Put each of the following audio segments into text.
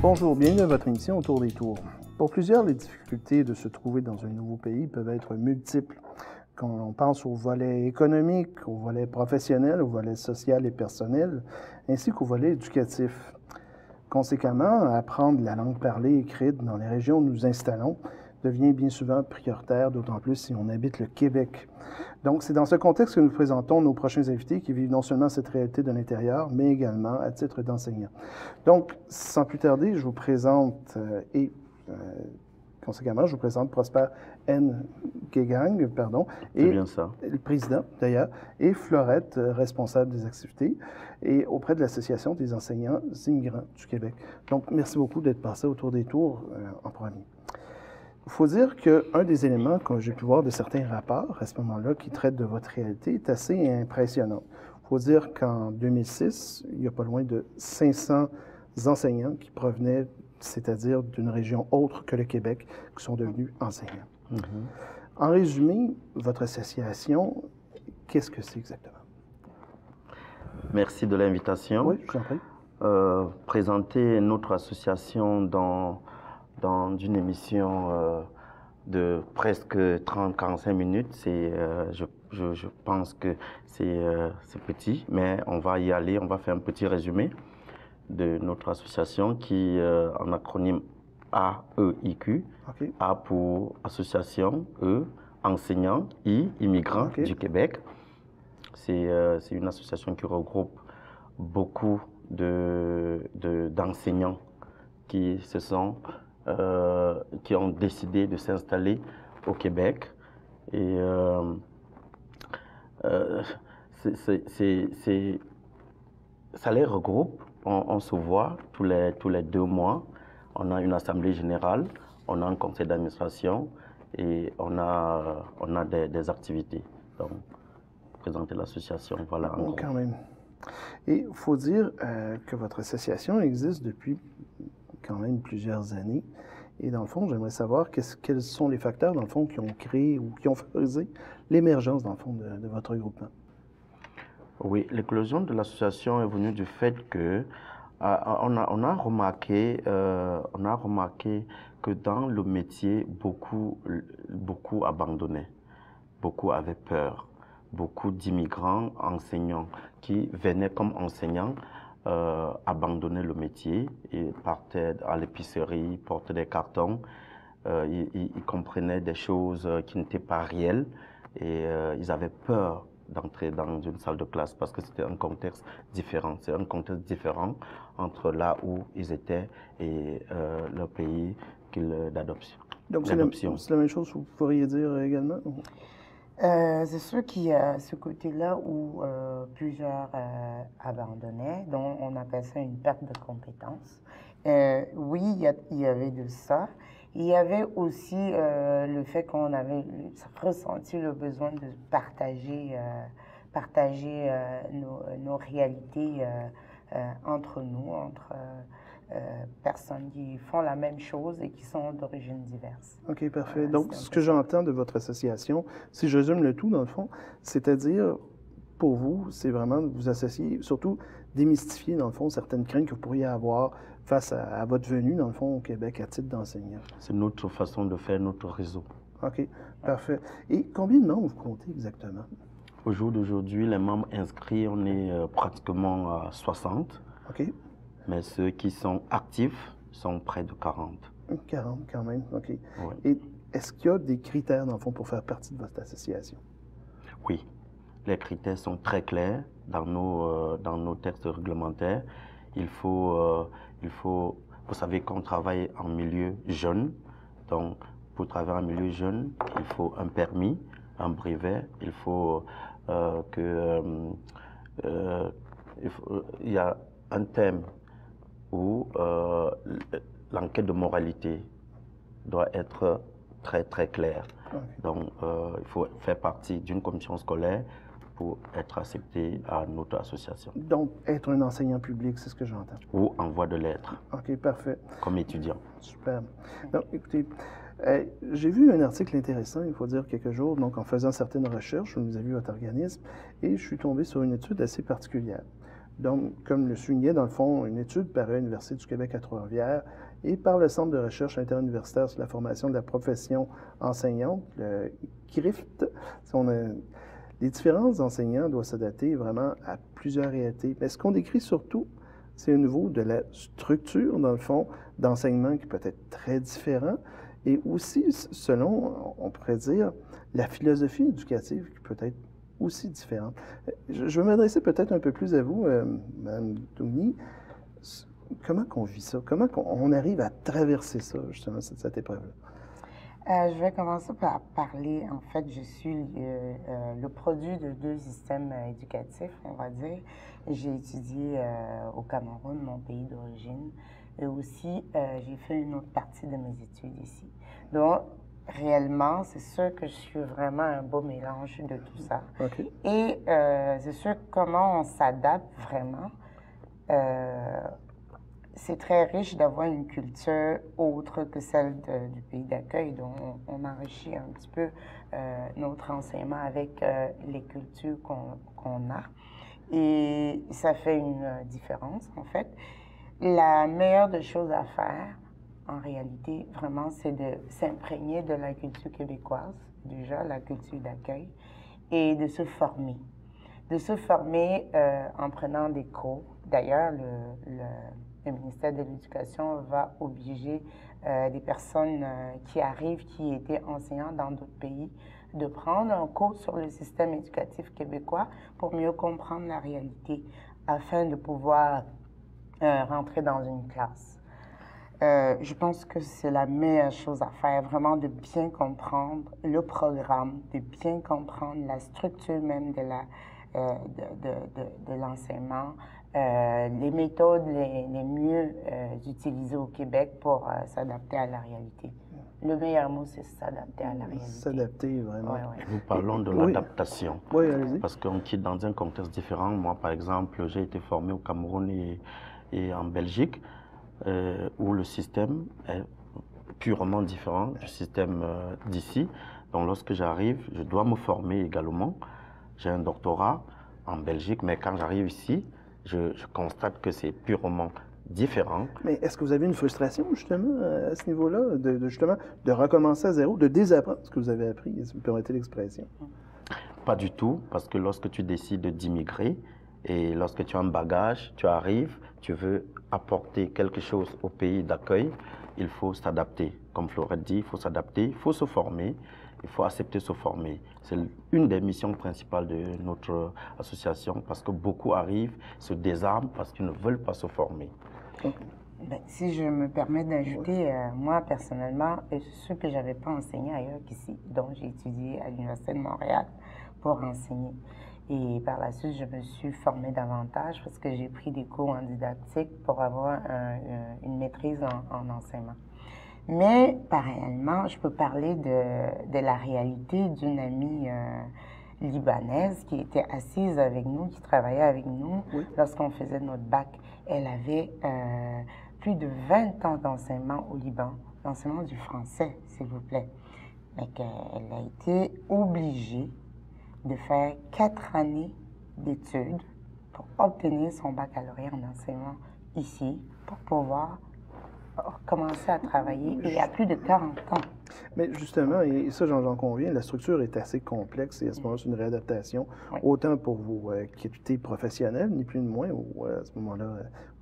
Bonjour, bienvenue à votre émission Autour des Tours. Pour plusieurs, les difficultés de se trouver dans un nouveau pays peuvent être multiples. Quand on pense au volet économique, au volet professionnel, au volet social et personnel, ainsi qu'au volet éducatif. Conséquemment, apprendre la langue parlée et écrite dans les régions où nous nous installons devient bien souvent prioritaire, d'autant plus si on habite le Québec. Donc, c'est dans ce contexte que nous présentons nos prochains invités qui vivent non seulement cette réalité de l'intérieur, mais également à titre d'enseignants. Donc, sans plus tarder, je vous présente conséquemment, je vous présente Prosper N. Gegang, et bien ça. Le président d'ailleurs, et Florette, responsable des activités, et auprès de l'Association des enseignants immigrants du Québec. Donc, merci beaucoup d'être passé autour des tours en premier. Il faut dire qu'un des éléments que j'ai pu voir de certains rapports à ce moment-là qui traitent de votre réalité est assez impressionnant. Il faut dire qu'en 2006, il y a pas loin de 500 enseignants qui provenaient, c'est-à-dire d'une région autre que le Québec, qui sont devenus enseignants. En résumé, votre association, qu'est-ce que c'est exactement? Merci de l'invitation. Oui, je vous en prie. Présenter notre association dans une émission de presque 30-45 minutes, je pense que c'est petit, mais on va y aller, on va faire un petit résumé de notre association qui, en acronyme AEIQ, Okay. A pour association, E, enseignants, I, immigrants du Québec. C'est une association qui regroupe beaucoup d'enseignants qui ont décidé de s'installer au Québec. Et ça les regroupe. On se voit tous les 2 mois. On a une assemblée générale, on a un conseil d'administration et on a des activités. Donc, présenter l'association, voilà en gros. Quand même. Et il faut dire que votre association existe depuis quand même plusieurs années. Et dans le fond, j'aimerais savoir quels sont les facteurs, dans le fond, qui ont créé ou qui ont favorisé l'émergence, dans le fond, de votre regroupement. Oui, l'éclosion de l'association est venue du fait que on a remarqué que dans le métier, beaucoup abandonnaient, beaucoup avaient peur. Beaucoup d'immigrants enseignants qui venaient comme enseignants abandonnaient le métier et partaient à l'épicerie, portaient des cartons. Ils comprenaient des choses qui n'étaient pas réelles et ils avaient peur d'entrer dans une salle de classe parce que c'était un contexte différent. C'est un contexte différent entre là où ils étaient et leur pays d'adoption. Donc c'est la même chose que vous pourriez dire également? C'est sûr qu'il y a ce côté-là où plusieurs abandonnaient, dont on appelle ça une perte de compétences. Oui, il y avait de ça. Il y avait aussi le fait qu'on avait ressenti le besoin de partager nos réalités entre nous, entre personnes qui font la même chose et qui sont d'origines diverses. OK, parfait. Donc, ce que j'entends de votre association, si je résume le tout, dans le fond, c'est-à-dire, pour vous, c'est vraiment de vous associer, surtout démystifier, dans le fond, certaines craintes que vous pourriez avoir face à votre venue, dans le fond, au Québec, à titre d'enseignant. C'est notre façon de faire notre réseau. OK, parfait. Et combien de membres vous comptez exactement? Au jour d'aujourd'hui, les membres inscrits, on est pratiquement à 60. OK. Mais ceux qui sont actifs sont près de 40. 40 quand même, OK. Oui. Et est-ce qu'il y a des critères, dans le fond, pour faire partie de votre association? Oui. Les critères sont très clairs dans nos textes réglementaires. Vous savez qu'on travaille en milieu jeune. Donc, pour travailler en milieu jeune, il faut un permis, un brevet. Il faut il y a un thème où l'enquête de moralité doit être très très claire. Okay. Donc, il faut faire partie d'une commission scolaire pour être accepté à notre association. Donc, être un enseignant public, c'est ce que j'entends. Ou en voie de l'être. OK, parfait. Comme étudiant. Super. Donc, écoutez, j'ai vu un article intéressant, il faut dire, quelques jours, donc en faisant certaines recherches, je vous ai vu votre organisme, et je suis tombé sur une étude assez particulière. Donc, comme le soulignait, dans le fond, une étude par l'Université du Québec à Trois-Rivières et par le Centre de recherche interuniversitaire sur la formation de la profession enseignante, le CRIFT. Les différences d'enseignants doivent s'adapter vraiment à plusieurs réalités. Mais ce qu'on décrit surtout, c'est au niveau de la structure, dans le fond, d'enseignement qui peut être très différent et aussi, selon, on pourrait dire, la philosophie éducative qui peut être aussi différente. Je vais m'adresser peut-être un peu plus à vous, Mme Dougny. Comment qu'on vit ça? Comment on arrive à traverser ça, justement, cette épreuve-là? Je vais commencer par parler, en fait, je suis le produit de deux systèmes éducatifs, on va dire. J'ai étudié au Cameroun, mon pays d'origine, et aussi j'ai fait une autre partie de mes études ici. Donc, réellement, c'est sûr que je suis vraiment un beau mélange de tout ça. Okay. Et c'est sûr comment on s'adapte vraiment. C'est très riche d'avoir une culture autre que celle du pays d'accueil, donc on enrichit un petit peu notre enseignement avec les cultures qu'on a. Et ça fait une différence, en fait. La meilleure des choses à faire, en réalité, vraiment, c'est de s'imprégner de la culture québécoise, déjà, la culture d'accueil, et de se former. De se former en prenant des cours. D'ailleurs, le ministère de l'Éducation va obliger des personnes qui arrivent, qui étaient enseignants dans d'autres pays, de prendre un cours sur le système éducatif québécois pour mieux comprendre la réalité, afin de pouvoir rentrer dans une classe. Je pense que c'est la meilleure chose à faire, vraiment de bien comprendre le programme, de bien comprendre la structure même de l'enseignement, les méthodes les mieux utilisées au Québec pour s'adapter à la réalité. Le meilleur mot, c'est s'adapter à la réalité. S'adapter, vraiment. Ouais, ouais. Nous parlons de l'adaptation. Oui, allez-y. Parce qu'on quitte dans un contexte différent. Moi, par exemple, j'ai été formé au Cameroun et en Belgique, où le système est purement différent du système d'ici. Donc, lorsque j'arrive, je dois me former également. J'ai un doctorat en Belgique, mais quand j'arrive ici, je constate que c'est purement différent. Mais est-ce que vous avez une frustration, justement, à ce niveau-là, justement, de recommencer à zéro, de désapprendre ce que vous avez appris, si vous permettez l'expression? Pas du tout, parce que lorsque tu décides d'immigrer et lorsque tu as un bagage, tu arrives, tu veux apporter quelque chose au pays d'accueil, il faut s'adapter. Comme Florette dit, il faut s'adapter, il faut se former, il faut accepter de se former. C'est une des missions principales de notre association, parce que beaucoup arrivent, se désarment parce qu'ils ne veulent pas se former. Ben, si je me permets d'ajouter, moi personnellement, ce que je n'avais pas enseigné ailleurs qu'ici, donc j'ai étudié à l'Université de Montréal pour enseigner. Et par la suite, je me suis formée davantage parce que j'ai pris des cours en didactique pour avoir une maîtrise en enseignement. Mais parallèlement, je peux parler de la réalité d'une amie libanaise qui était assise avec nous, qui travaillait avec nous lorsqu'on faisait notre bac. Elle avait plus de 20 ans d'enseignement au Liban, l'enseignement du français, s'il vous plaît. Mais qu'elle a été obligée de faire 4 années d'études pour obtenir son baccalauréat en enseignement ici, pour pouvoir commencer à travailler il y a plus de 40 ans. Mais justement, et ça j'en conviens, la structure est assez complexe et à ce moment-là, c'est une réadaptation, autant pour vos qualités professionnelles, ni plus ni moins, ou à ce moment-là,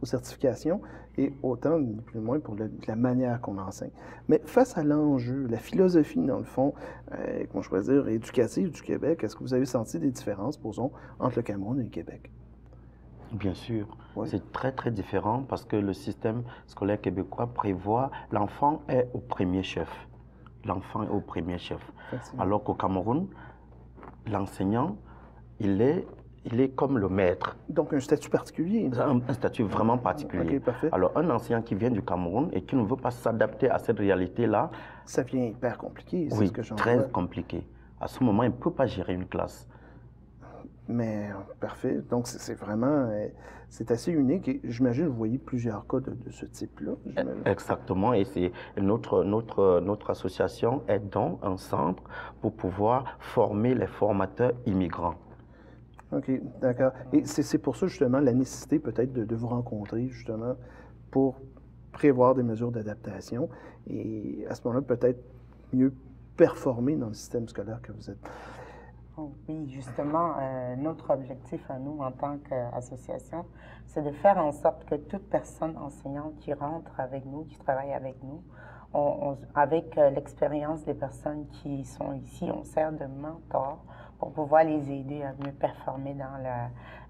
vos certifications, et autant, ni plus ni moins, pour la manière qu'on enseigne. Mais face à l'enjeu, la philosophie, dans le fond, comment je pourrais dire, éducative du Québec, est-ce que vous avez senti des différences, posons, entre le Cameroun et le Québec? Bien sûr, c'est très très différent parce que le système scolaire québécois prévoit l'enfant est au premier chef. L'enfant est au premier chef. Alors qu'au Cameroun, l'enseignant, il est comme le maître. Donc un statut particulier. Un statut vraiment particulier. Okay, parfait. Alors un enseignant qui vient du Cameroun et qui ne veut pas s'adapter à cette réalité-là... Ça devient hyper compliqué, c'est oui, ce que j'en vois. Très compliqué. À ce moment, il ne peut pas gérer une classe. Mais parfait. Donc, c'est vraiment, c'est assez unique. Et j'imagine que vous voyez plusieurs cas de ce type-là. Exactement. Et c'est notre association est donc un centre pour pouvoir former les formateurs immigrants. OK, d'accord. Et c'est pour ça, justement, la nécessité peut-être de vous rencontrer, justement, pour prévoir des mesures d'adaptation et à ce moment-là, peut-être mieux performer dans le système scolaire que vous êtes. Oh, oui, justement, notre objectif à nous en tant qu'association, c'est de faire en sorte que toute personne enseignante qui rentre avec nous, qui travaille avec nous, avec l'expérience des personnes qui sont ici, on sert de mentor pour pouvoir les aider à mieux performer dans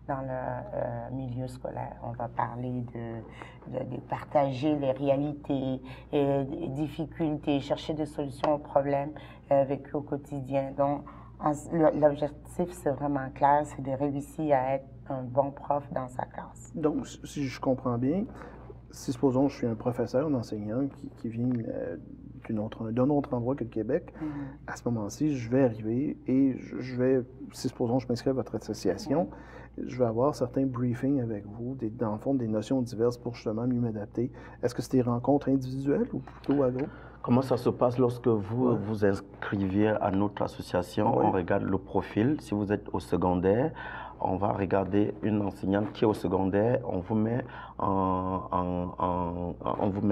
le milieu scolaire. On va parler de partager les réalités et des difficultés, chercher des solutions aux problèmes vécus au quotidien. Donc, l'objectif, c'est vraiment clair, c'est de réussir à être un bon prof dans sa classe. Donc, si je comprends bien, si supposons je suis un professeur, un enseignant qui vient d'un autre endroit que le Québec, à ce moment-ci, je vais arriver et je vais, si supposons je m'inscris à votre association, je vais avoir certains briefings avec vous, dans le fond, des notions diverses pour justement mieux m'adapter. Est-ce que c'est des rencontres individuelles ou plutôt à groupe? Comment ça se passe lorsque vous vous inscriviez à notre association? On regarde le profil. Si vous êtes au secondaire, on va regarder une enseignante qui est au secondaire. On vous met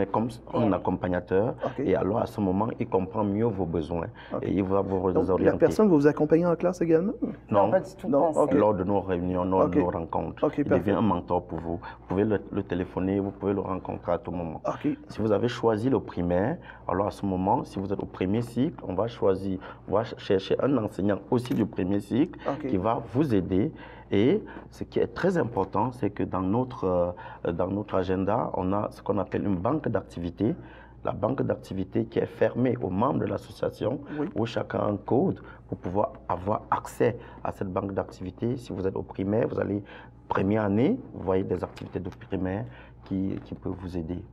comme un accompagnateur. Et alors, à ce moment, il comprend mieux vos besoins. Et il va vous orienter. La personne va vous accompagner en classe également? Non, pas du tout. Lors de nos réunions, nos rencontres. Il devient un mentor pour vous. Vous pouvez le téléphoner, vous pouvez le rencontrer à tout moment. Si vous avez choisi le primaire, alors à ce moment, si vous êtes au premier cycle, on va chercher un enseignant aussi du premier cycle qui va vous aider. Et ce qui est très important, c'est que dans notre agenda, on a ce qu'on appelle une banque d'activités. La banque d'activités qui est fermée aux membres de l'association, où chacun a un code pour pouvoir avoir accès à cette banque d'activités. Si vous êtes au primaire, vous allez première année, vous voyez des activités de primaire qui peuvent vous aider.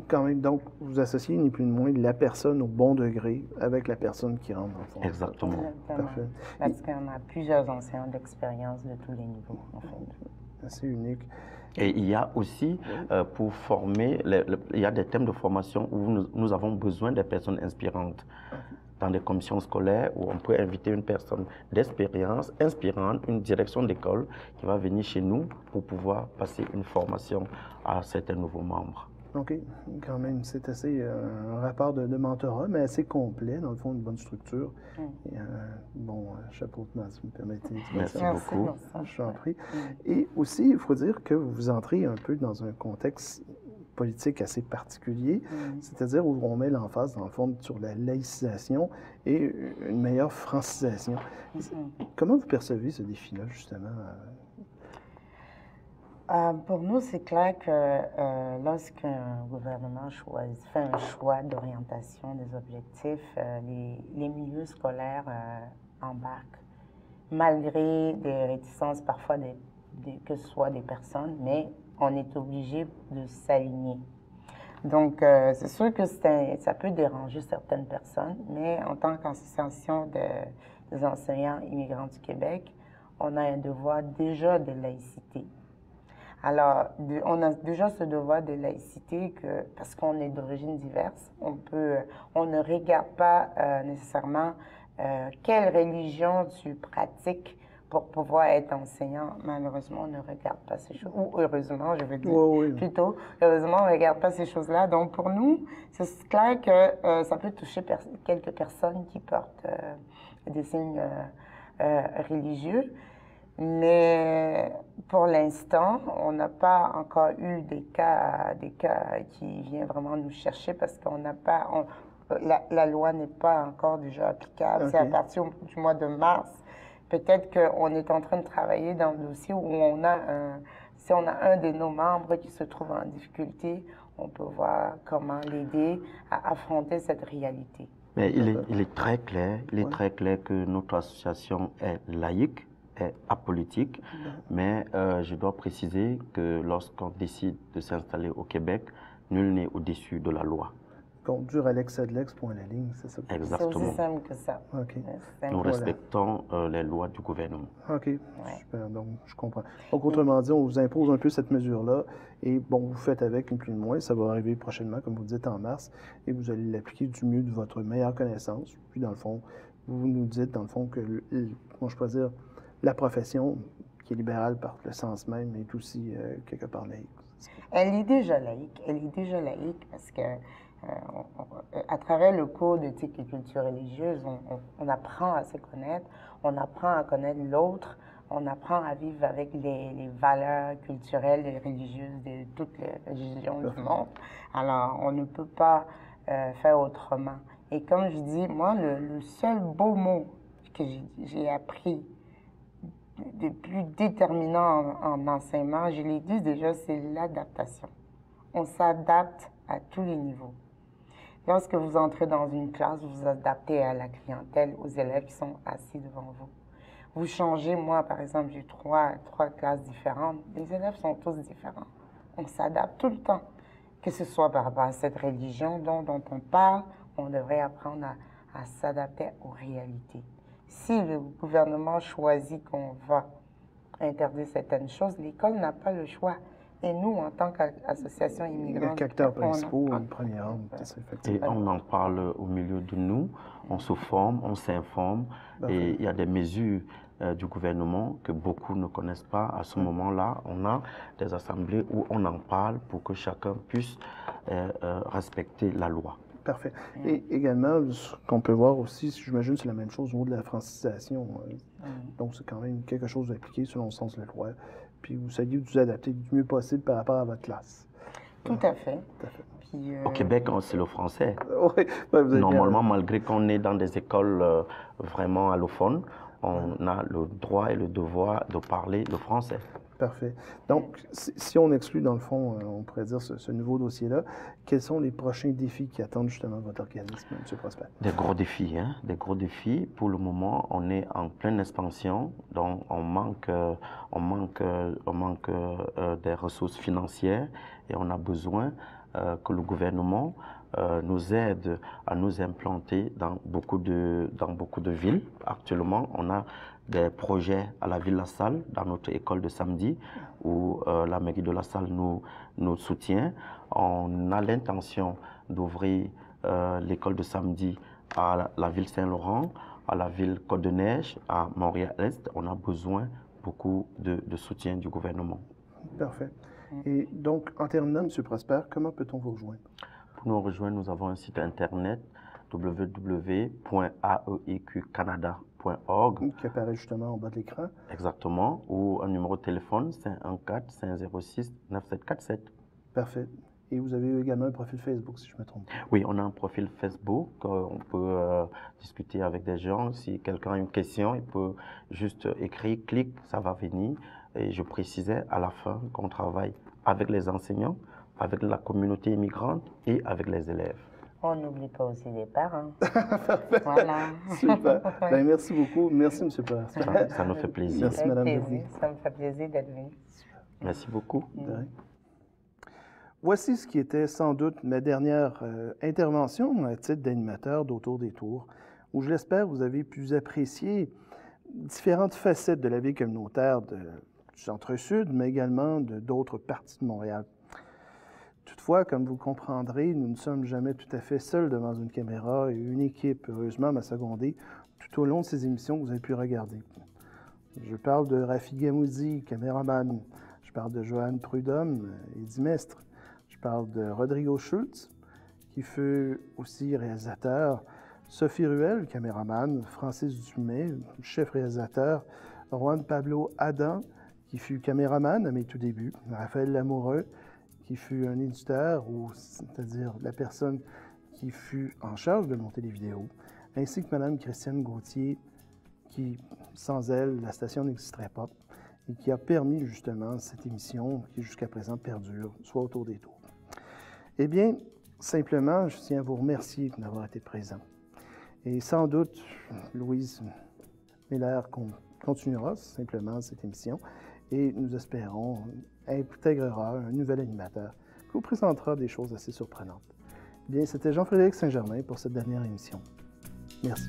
Quand même, donc, vous associez ni plus ni moins la personne au bon degré avec la personne qui rentre dans le fond. Exactement. Parfait. Parce qu'on a plusieurs enseignants d'expérience de tous les niveaux, en fait. C'est unique. Et il y a aussi, pour former, il y a des thèmes de formation où nous avons besoin des personnes inspirantes. Dans des commissions scolaires où on peut inviter une personne d'expérience, inspirante, une direction d'école qui va venir chez nous pour pouvoir passer une formation à certains nouveaux membres. OK. Quand même, c'est assez un rapport de mentorat, mais assez complet, dans le fond, une bonne structure. Et bon chapeau de main, si vous me permettez. Merci beaucoup. Je t'en prie. Et aussi, il faut dire que vous entrez un peu dans un contexte politique assez particulier, c'est-à-dire où on met l'emphase, dans le fond, sur la laïcisation et une meilleure francisation. Comment vous percevez ce défi-là, justement? Pour nous, c'est clair que lorsqu'un gouvernement fait un choix d'orientation des objectifs, les milieux scolaires embarquent, malgré des réticences parfois que ce soit des personnes, mais on est obligé de s'aligner. Donc, c'est sûr que ça peut déranger certaines personnes, mais en tant qu'association des enseignants immigrants du Québec, on a un devoir déjà de laïcité. Alors, on a déjà ce devoir de laïcité parce qu'on est d'origine diverse, on ne regarde pas nécessairement quelle religion tu pratiques pour pouvoir être enseignant. Malheureusement, on ne regarde pas ces choses. Ou heureusement, je veux dire plutôt. Heureusement, on ne regarde pas ces choses-là. Donc, pour nous, c'est clair que ça peut toucher quelques personnes qui portent des signes religieux. Mais pour l'instant, on n'a pas encore eu des cas qui viennent vraiment nous chercher parce qu'on n'a pas, la loi n'est pas encore déjà applicable. C'est à partir du mois de mars. Peut-être qu'on est en train de travailler dans le dossier où si on a un de nos membres qui se trouve en difficulté, on peut voir comment l'aider à affronter cette réalité. Mais il est très clair, très clair que notre association est laïque, est apolitique, mais je dois préciser que lorsqu'on décide de s'installer au Québec, nul n'est au-dessus de la loi. Donc, duralex.edlex, point la ligne, c'est ça? Exactement. C'est aussi simple que ça. Nous respectons les lois du gouvernement. OK, super. Donc, je comprends. Donc, autrement dit, on vous impose un peu cette mesure-là et, bon, vous faites avec, ni plus ni moins. Ça va arriver prochainement, comme vous dites, en mars, et vous allez l'appliquer du mieux de votre meilleure connaissance. Puis, dans le fond, vous nous dites, dans le fond, que, comment je peux dire, la profession, qui est libérale par le sens même, est aussi quelque part laïque. Elle est déjà laïque. Elle est déjà laïque parce que à travers le cours d'éthique et culture religieuse, on apprend à se connaître, on apprend à connaître l'autre, on apprend à vivre avec les valeurs culturelles et religieuses de toutes les religions du monde. Alors, on ne peut pas faire autrement. Et comme je dis, moi, le seul beau mot que j'ai appris de plus déterminant en enseignement, je l'ai dit déjà, c'est l'adaptation. On s'adapte à tous les niveaux. Lorsque vous entrez dans une classe, vous vous adaptez à la clientèle, aux élèves qui sont assis devant vous. Vous changez, moi par exemple, j'ai trois classes différentes, les élèves sont tous différents. On s'adapte tout le temps, que ce soit par rapport à cette religion dont on parle, on devrait apprendre à s'adapter aux réalités. Si le gouvernement choisit qu'on va interdire certaines choses, l'école n'a pas le choix. Et nous, en tant qu'association immigrante... Il y a qu'acteurs principaux, une première arme. Et on en parle au milieu de nous, on se forme, on s'informe, et il y a des mesures du gouvernement que beaucoup ne connaissent pas. À ce moment-là, on a des assemblées où on en parle pour que chacun puisse respecter la loi. Parfait. Et également, ce qu'on peut voir aussi, j'imagine, c'est la même chose au niveau de la francisation. Donc, c'est quand même quelque chose d'appliqué selon le sens de la loi. Puis, vous saviez vous adapter du mieux possible par rapport à votre classe. Tout à fait. Tout à fait. Puis, Au Québec, c'est le français. Oui, vous avez Normalement, malgré qu'on est dans des écoles vraiment allophones, on a le droit et le devoir de parler le français. Parfait. Donc, si on exclut, dans le fond, on pourrait dire ce nouveau dossier-là, quels sont les prochains défis qui attendent justement votre organisme, M. Prosper? Des gros défis, hein? Des gros défis. Pour le moment, on est en pleine expansion, donc on manque des ressources financières et on a besoin que le gouvernement nous aide à nous implanter dans beaucoup de villes. Actuellement, on a des projets à la ville La Salle, dans notre école de samedi, où la mairie de La Salle nous soutient. On a l'intention d'ouvrir l'école de samedi à la ville Saint-Laurent, à la ville Côte-de-Neige, à Montréal-Est. On a besoin beaucoup de soutien du gouvernement. Parfait. Et donc, en terminant, M. Prosper, comment peut-on vous rejoindre? Pour nous rejoindre, nous avons un site internet www.aeqcanada.org. Qui apparaît justement en bas de l'écran. Exactement, ou un numéro de téléphone 514-506-9747. Parfait. Et vous avez également un profil Facebook, si je me trompe. Oui, on a un profil Facebook. On peut discuter avec des gens. Si quelqu'un a une question, il peut juste écrire, clique, ça va venir. Et je précisais à la fin qu'on travaille avec les enseignants, avec la communauté immigrante et avec les élèves. On n'oublie pas aussi les parents. Voilà. Super. Ben, merci beaucoup. Merci, M. Prosper. Ça nous fait plaisir. Merci, Mme Devenue. Ça me fait plaisir d'être venu. Merci beaucoup. Voici ce qui était sans doute ma dernière intervention à titre d'animateur d'Autour des Tours, où je l'espère vous avez pu apprécier différentes facettes de la vie communautaire du Centre-Sud, mais également d'autres parties de Montréal. Toutefois, comme vous comprendrez, nous ne sommes jamais tout à fait seuls devant une caméra et une équipe, heureusement, m'a secondé tout au long de ces émissions que vous avez pu regarder. Je parle de Rafi Gamouzi, caméraman. Je parle de Joanne Prudhomme, Eddie Mestre. Je parle de Rodrigo Schultz, qui fut aussi réalisateur. Sophie Ruel, caméraman. Francis Dumais, chef réalisateur. Juan Pablo Adam, qui fut caméraman à mes tout débuts. Raphaël Lamoureux, qui fut un éditeur, c'est-à-dire la personne qui fut en charge de monter les vidéos, ainsi que Mme Christiane Gauthier, qui, sans elle, la station n'existerait pas, et qui a permis justement cette émission qui jusqu'à présent perdure, soit Autour des Tours. Eh bien, simplement, je tiens à vous remercier d'avoir été présent. Et sans doute, Louise Miller continuera simplement cette émission, et nous espérons intégrera un nouvel animateur qui vous présentera des choses assez surprenantes. Bien, c'était Jean-Frédéric Saint-Germain pour cette dernière émission. Merci.